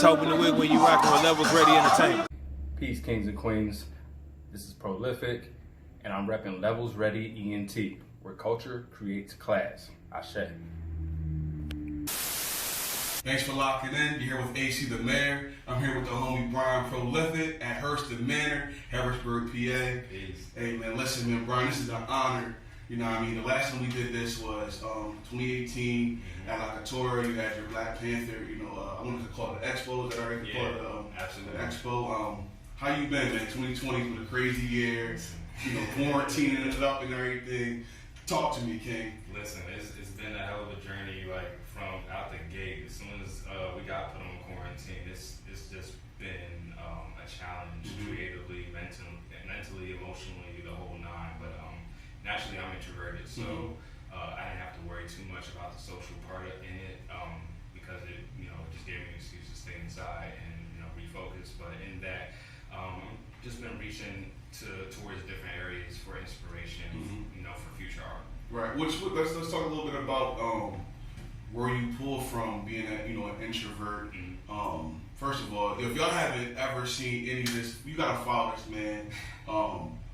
Tobin the Wig when you rockin' with Levels Ready Entertainment. Peace, kings and queens. This is Prolific, and I'm repping Levels Ready ENT, where culture creates class. Ashe. Thanks for locking in. You're here with AC the Mayor. I'm here with the homie Bryan Prolific at Hurston Manor, Harrisburg, PA. Peace. Hey man, listen man, Bryan, this is an honor. You know what I mean? The last time we did this was 2018 at La Couture. You had your Black Panther, I wanted to call it the Expo. Is that right? Yeah, absolutely. The Expo. How you been, man? 2020 was a crazy year. Quarantining it up and everything. Talk to me, King. Listen, it's been a hell of a journey, like from out the gate. As soon as we got put on quarantine, it's just been a challenge creatively, mentally, emotionally, the whole nine. But naturally, I'm introverted, so I didn't have to worry too much about the social part in it because it just gave me an excuse to stay inside and refocus. But in that, just been reaching towards different areas for inspiration, for future art. Right. Let's talk a little bit about where you pull from, being an introvert. First of all, if y'all haven't ever seen any of this, you gotta follow this man.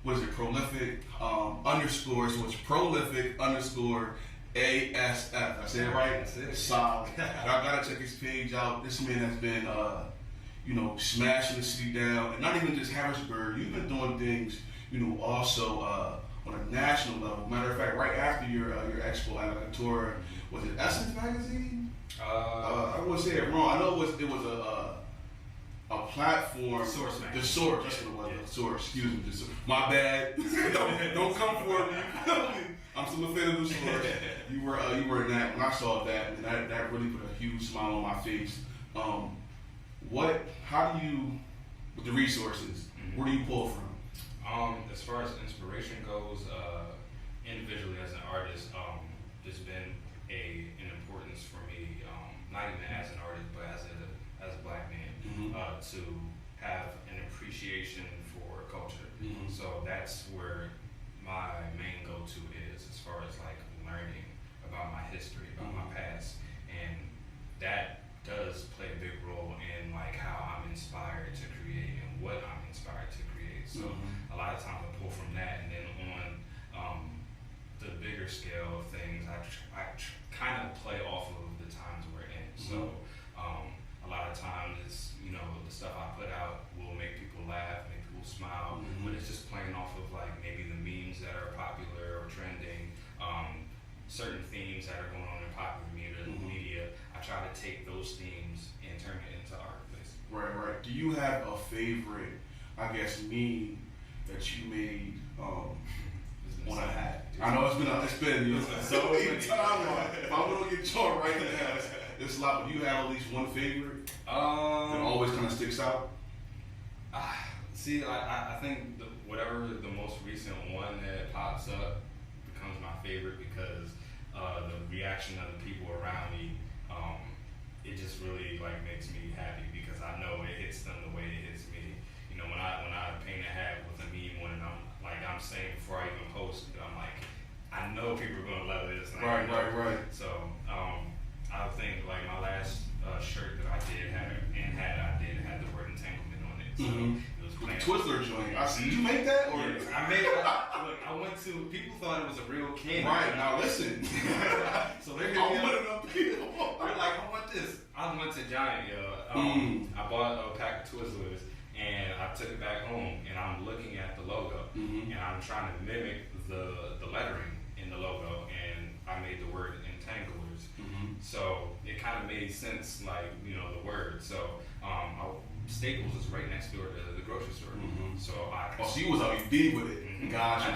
What is it? Prolific underscore. So it's Prolific underscore ASF. I said it right? That's it. Solid. I gotta check his page out. This man has been smashing the city down, and not even just Harrisburg. You've been doing things, also on a national level. Matter of fact, right after your expo at La Couture, was it Essence magazine? I wouldn't say it wrong. I know it was a platform. Source magazine. The Source. That's what it was. The Source. Excuse me. My bad. don't come for me. I'm still a fan of the Source. You were in that. When I saw that, and that really put a huge smile on my face. How do you, with the resources, where do you pull from? As far as inspiration goes, individually as an artist, there's been an importance for me, not even as an artist, but as a black man, to have an appreciation for culture. So that's where my main go-to is, as far as like learning about my history, about my past, and that does play a big role in like how I'm inspired to create and what I'm inspired to create. So a lot of times I pull from that, and then on the bigger scale of things, I kind of play off of the times we're in. So a lot of times it's the stuff I put out will make people laugh, make people smile, but it's just playing off of like maybe the memes that are popular or trending. Certain themes that are going on in popular media, I try to take those themes and turn it into art, basically. Right. Do you have a favorite, meme that you made on a hat? I know it's been so many times. If I'm gonna get caught right now, it's a lot. But do you have at least one favorite that always kind of sticks out? See, I think whatever the most recent one that pops up becomes my favorite because the reaction of the people around me, it just really like makes me happy because I know it hits them the way it hits me. When I paint a hat with a meme on, and I'm saying before I even post, I'm like, I know people are gonna love this. Right. So I think like my last shirt that I did had the word entanglement on it. So it was with the Twizzler joint. Did you make that? Or? Yeah, I made it. Look, I went to. People thought it was a real candy. Right now, listen. So they're like, I want this. I went to Giant, I bought a pack of Twizzlers and I took it back home and I'm looking at the logo and I'm trying to mimic the lettering in the logo, and I made the word entanglers. So it kind of made sense, like the word. So Staples is right next door to the grocery store. So so you was out deep with it. Gotcha.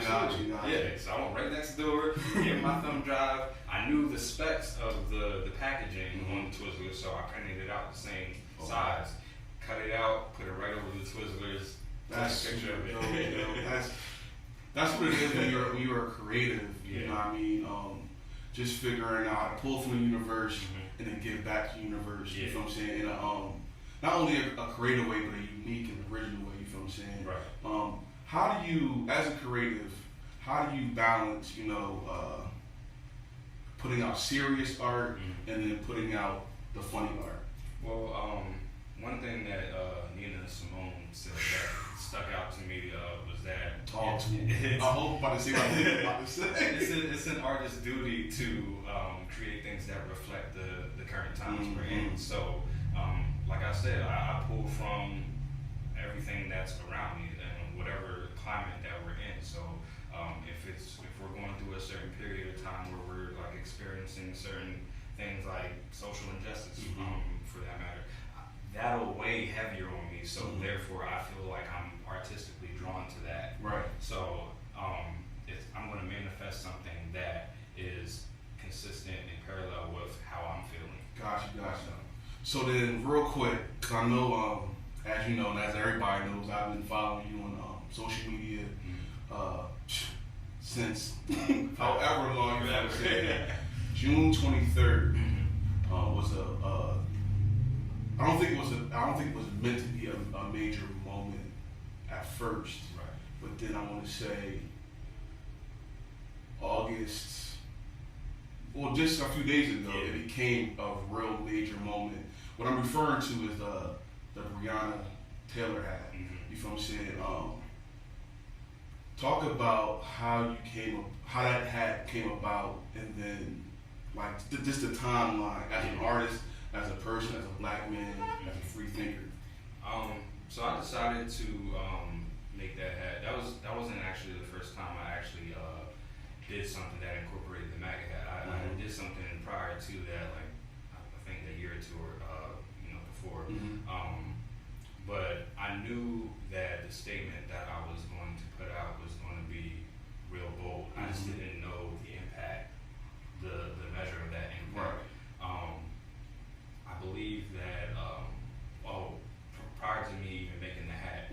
Yeah, so I went right next door, gave my thumb drive. I knew the specs of the packaging on the Twizzlers, so I printed it out the same size. Cut it out, put it right over the Twizzlers. That's a picture of it. That's what it is when you're a creative. You know what I mean? Just figuring out how to pull from the universe and then give back to the universe. You know what I'm saying? In not only a creative way, but a unique and original way. You feel what I'm saying? Right. How do you, as a creative, balance, putting out serious art and then putting out the funny art? Well, one Talk to me. I hope about to say what I'm about to say. It's an artist's duty to create things that reflect the current times we're in. So, like I said, I pull from everything that's around me and whatever climate that we're in. So, if we're going through a certain period of time where we're like experiencing certain things like social injustice, for that matter, that'll weigh heavier on me. So therefore, I feel like I'm artistically drawn to that. Right. So I'm going to manifest something that is consistent and parallel with how I'm feeling. Gotcha. So then, real quick, because I know, as you know, and as everybody knows, I've been following you on social media since however long you have said. June 23rd was I don't think it was meant to be a major moment at first. Right. But then I want to say August, well, just a few days ago, it became a real major moment. What I'm referring to is the Breonna Taylor hat. You feel what I'm saying? Talk about how that hat came about, and then like just the timeline as an artist, as a person, as a black man, as a free thinker. So I decided to make that hat. That wasn't actually the first time I actually did something that incorporated the MAGA hat. I did something prior to that, like I think a year or two or before. But I knew that the statement that I was going to put out was going to be real bold. I just didn't know the impact, the measure of that impact. Right. I believe that prior to me even making the hat,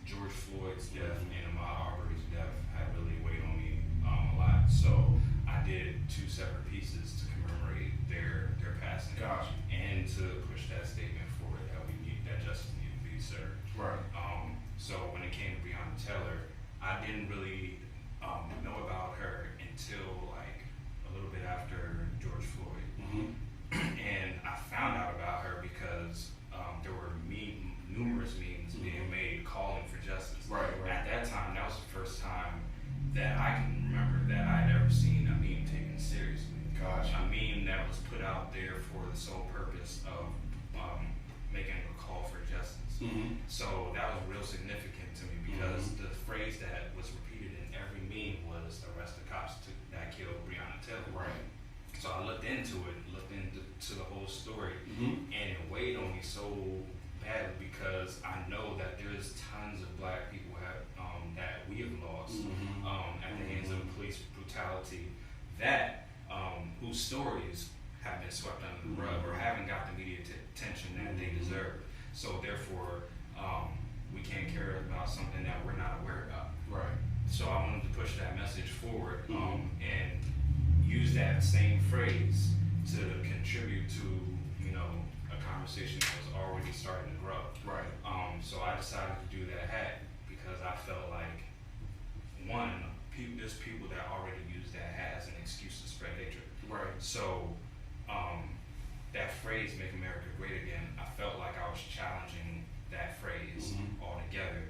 George Floyd's death and Ahmaud Arbery's death had really weighed on me a lot. So I did 2 separate pieces to commemorate their passing. Gotcha. And to push that statement forward that justice needed to be served. Right. So when it came to Breonna Taylor, I didn't really know about her until like a little bit after George Floyd. And I found out about her because there were numerous memes being made calling for justice. Right. At that time, that was the first time that I can remember that I had ever seen a meme taken seriously. Gotcha. A meme that was put out there for the sole purpose of making a call for justice. So that was real significant to me because the phrase that was repeated in every meme was "arrest the cops that killed Breonna Taylor." Right. So I looked into the whole story, and it weighed on me so badly because I know that there's tons of black people that we have lost at the hands of police brutality, that whose stories have been swept under the rug or haven't got the media attention that they deserve. So therefore, we can't care about something that we're not aware about. Right. So I wanted to push that message forward and use that same phrase to contribute to a conversation that was already starting to grow. Right. So I decided to do that hat because I felt like there's people that already use that hat as an excuse to spread hatred. Right. So that phrase "Make America Great Again," I felt like I was challenging that phrase altogether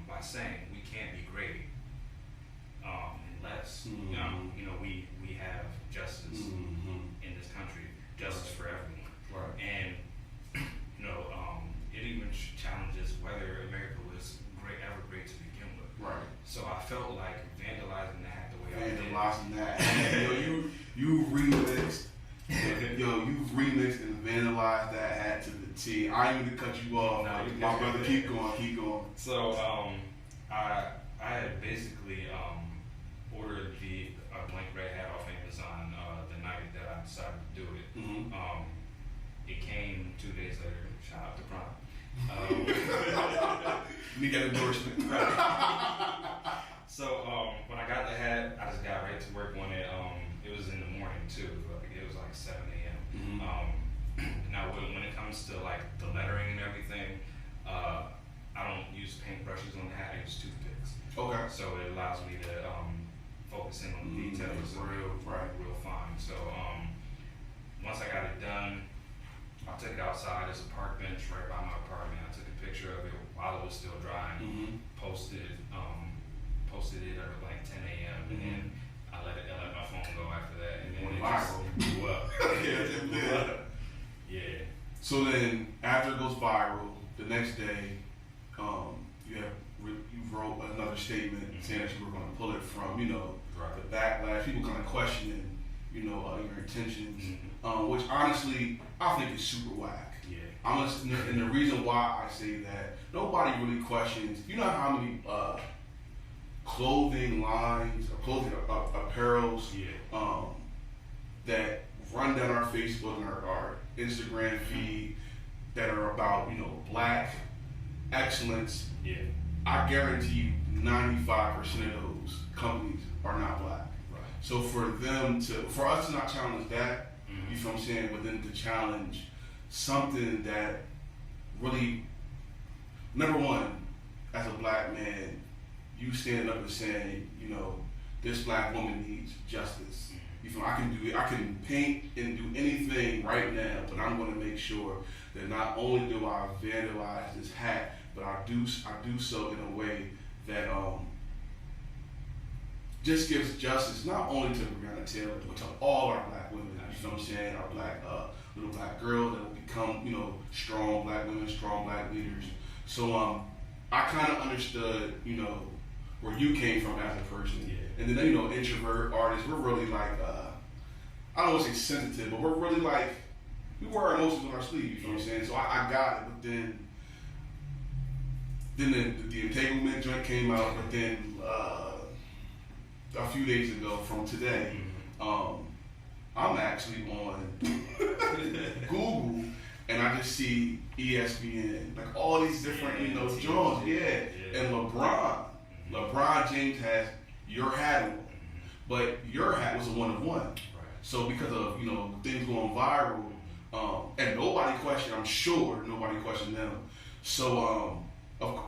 by saying we can't be great unless we have justice in this country, justice for everyone. Right. And it even challenges whether America was ever great to begin with. Right. So I felt like vandalizing the hat the way I did. Vandalizing that. You remixed. You've remixed and vandalized that hat to the T. I ain't even cut you off. No, my brother, keep going. So I had basically ordered a blank red hat off Amazon the night that I decided to do it. It came 2 days later. Shout out to Bryan. Need that endorsement. So when I got the hat, I just got right to work on it. It was in the morning too. It was like 7 a.m. Now when it comes to like the lettering and everything, I don't use paintbrushes on the hat. I use toothpicks. Okay. So it allows me to focus in on the details real fine. So once I got it done, I took it outside. There's a park bench right by my apartment. I took a picture of it while it was still drying, posted it at like 10 a.m. and then I let my phone go after that, and then it just blew up. It blew up. Yeah. So then, after it goes viral, the next day, you wrote another statement saying that you were going to pull it from, the backlash. People kind of questioning, your intentions, which honestly I think is super whack. Yeah. And the reason why I say that, nobody really questions. You know how many clothing lines, clothing apparels, that run down our Facebook and our Instagram feed that are about, black excellence. Yeah. I guarantee you 95% of those companies are not black. Right. So for us to not challenge that, you feel what I'm saying, but then to challenge something that really, number one, as a black man, you standing up and saying, this black woman needs justice. You feel I can paint and do anything right now, but I'm going to make sure that not only do I vandalize this hat, but I do so in a way that just gives justice not only to Breonna Taylor, but to all our black women. You know what I'm saying? Our black little black girls that will become strong black women, strong black leaders. So I kind of understood where you came from as a person. Yeah. And then introvert artists, we're really like I don't want to say sensitive, but we're really like we wear our emotions on our sleeve. You know what I'm saying? So I got it, but then the entanglement joint came out, but then a few days ago from today, I'm actually on Google and I just see ESPN, like all these different joints, and LeBron James has your hat on, but your hat was a one-of-one. Right. So because of things going viral, and nobody questioned, I'm sure nobody questioned them. So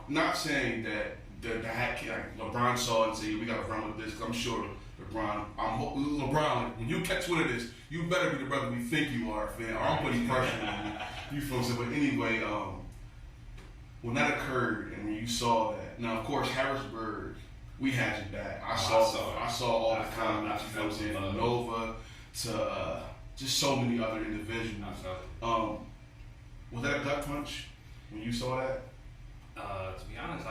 not saying that the hat like LeBron saw it and said we got to run with this. 'Cause I'm sure LeBron, when you catch one of this, you better be the brother we think you are, fam. Or I'm putting pressure on you. You feel me? But anyway, when that occurred and when you saw that, now of course Harrisburg, we had your back. I saw all the comments. You know what I'm saying? From Nova to just so many other individuals. Was that a gut punch when you saw that? To be honest,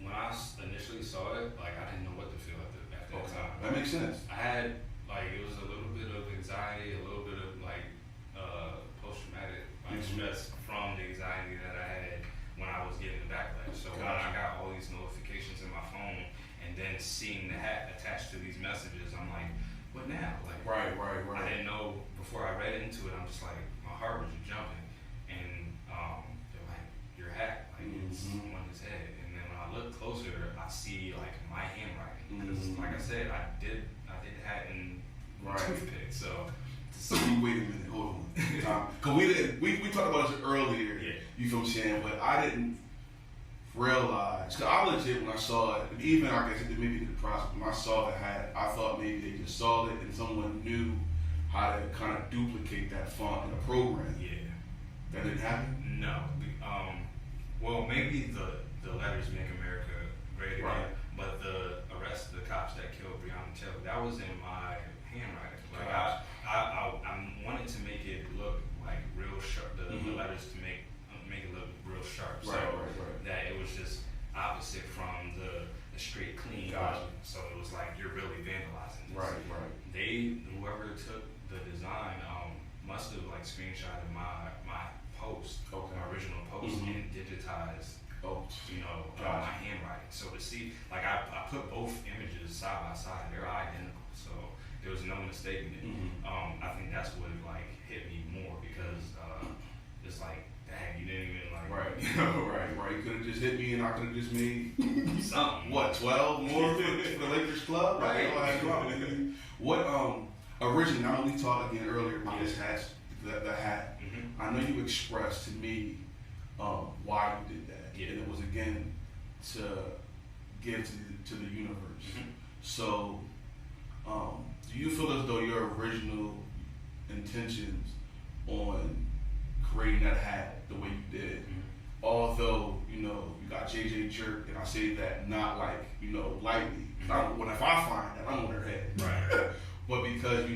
when I initially saw it, like I didn't know what to feel at that time. That makes sense. I had it was a little bit of anxiety, a little bit of post-traumatic stress from the anxiety that I had when I was getting the backlash. So when I got all these notifications in my phone and then seeing the hat attached to these messages, I'm like, what now? Right. I didn't know before I read into it. I'm just like, my heart was jumping, and they're like, your hat, it's on his head. And then when I look closer, I see my handwriting. Because like I said, I did the hat in toothpick. So wait a minute, hold on. Cause we talked about this earlier. Yeah. You feel what I'm saying? But I didn't realize. Cause I legit when I saw it, even I guess it maybe the process. When I saw the hat, I thought maybe they just saw it and someone knew how to kind of duplicate that font in a program. Yeah. That didn't happen? No. Well, maybe the letters "Make America Great Again," right. But the arrest of the cops that killed Breonna Taylor, that was in my handwriting. I wanted to make it look real sharp. The letters to make it look real sharp. Right. That it was just opposite from the straight clean. Gotcha. So it was like you're really vandalizing this. Right. Whoever took the design must have screenshotted my post, my original post, and digitized my handwriting. So to see, I put both images side by side, they're identical. So there was no mistaking it. I think that's what hit me more because it's dang, you didn't even right. You could have just hit me and I could have just made something. What, 12 more for the Lakers club? Right. What originally, I know we talked again earlier about this hat, the hat. I know you expressed to me why you did that. Yeah. And it was again to give to the universe. So do you feel as though your original intentions on creating that hat the way you did although, you got JJ Jerk, and I say that not like, lightly. If I find that, I'm on her head. Right. But because,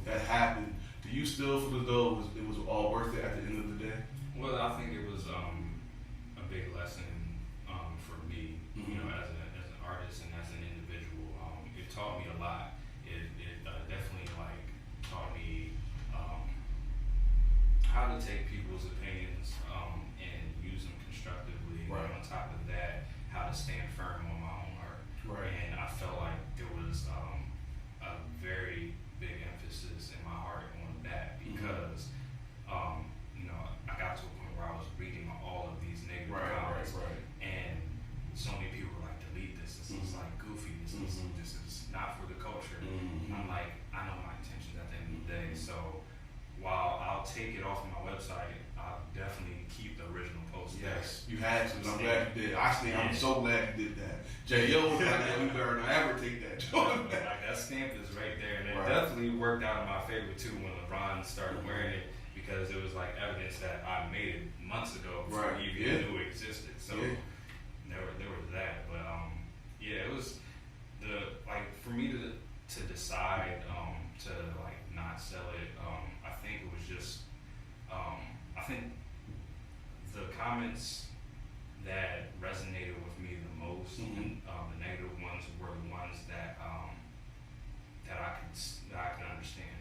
that happened, do you still feel as though it was all worth it at the end of the day? Well, I think it was a big lesson for me, as an artist and as an individual. It taught me a lot. It definitely taught me how to take people's opinions and use them constructively. Right. And on top of that, how to stand firm on my own art. Right. And I felt like there was a very big emphasis in my heart on that because I got to a point where I was reading all of these negative comments, and so many people were like, delete this. This is like goofy. This is not for the culture. I'm like, I know my intentions at the end of the day. So while I'll take it off of my website, I'll definitely keep the original post. Yes, you had to. I'm glad you did. I'm so glad you did that. J.O. was like, we better not ever take that joint. Like that stamp is right there, and it definitely worked out in my favor too when LeBron started wearing it, because it was like evidence that I made it months ago before he even knew it existed. So there was that, but it was for me to decide to not sell it. I think it was just I think the comments that resonated with me the most, and the negative ones were the ones that I could understand.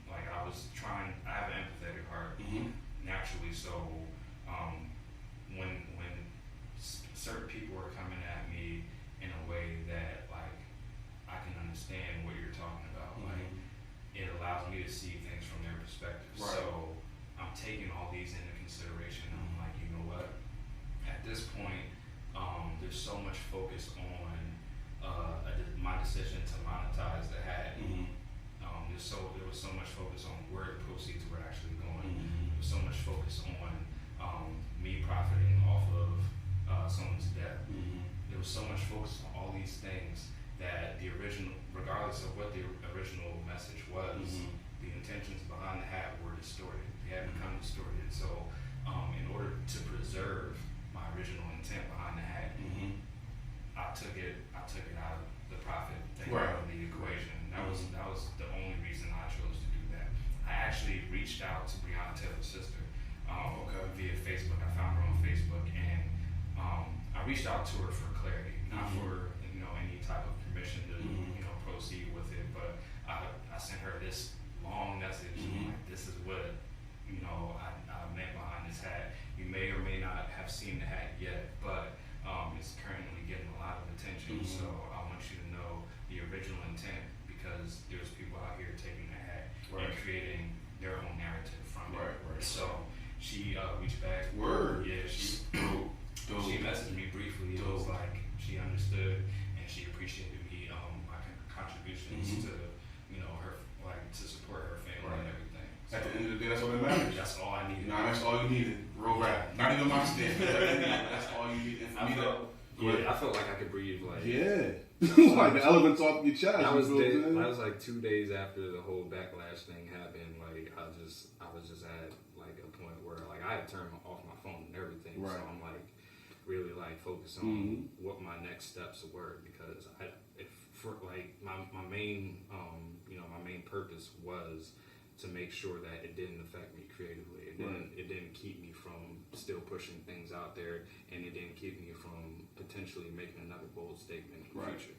Like I have an empathetic heart naturally, so when certain people are coming at me in a way that I can understand what you're talking about, it allows me to see things from their perspective. Right. So I'm taking all these into consideration. I'm like, you know what? At this point, there's so much focus on my decision to monetize the hat. There was so much focus on where the proceeds were actually going. There was so much focus on me profiting off of someone's death. There was so much focus on all these things that regardless of what the original message was, the intentions behind the hat were distorted. They had become distorted. So in order to preserve my original intent behind the hat, I took it out of the profit thing out of the equation. That was the only reason I chose to do that. I actually reached out to Breonna Taylor's sister via Facebook. I found her on Facebook, and I reached out to her for clarity, not for any type of permission to proceed with it, but I sent her this long message like, this is what I meant behind this hat. You may or may not have seen the hat yet, but it's currently getting a lot of attention. So I want you to know the original intent, because there's people out here taking the hat and creating their own narrative from it. So she reached back. Yeah, she messaged me briefly. It was like she understood and she appreciated me my contributions to her to support her family and everything. So, at the end of the day, that's all that matters. That's all I needed. That's all you needed. Real rap. Not even my stand. That's all you needed. I felt like I could breathe. Like the elements off your chest. That was like 2 days after the whole Backlash thing happened. Like I was just at like a point where like I had turned off my phone and everything. So I'm like really focused on what my next steps were, because my main my main purpose was to make sure that it didn't affect me creatively. It didn't keep me from still pushing things out there, and it didn't keep me from potentially making another bold statement in the future.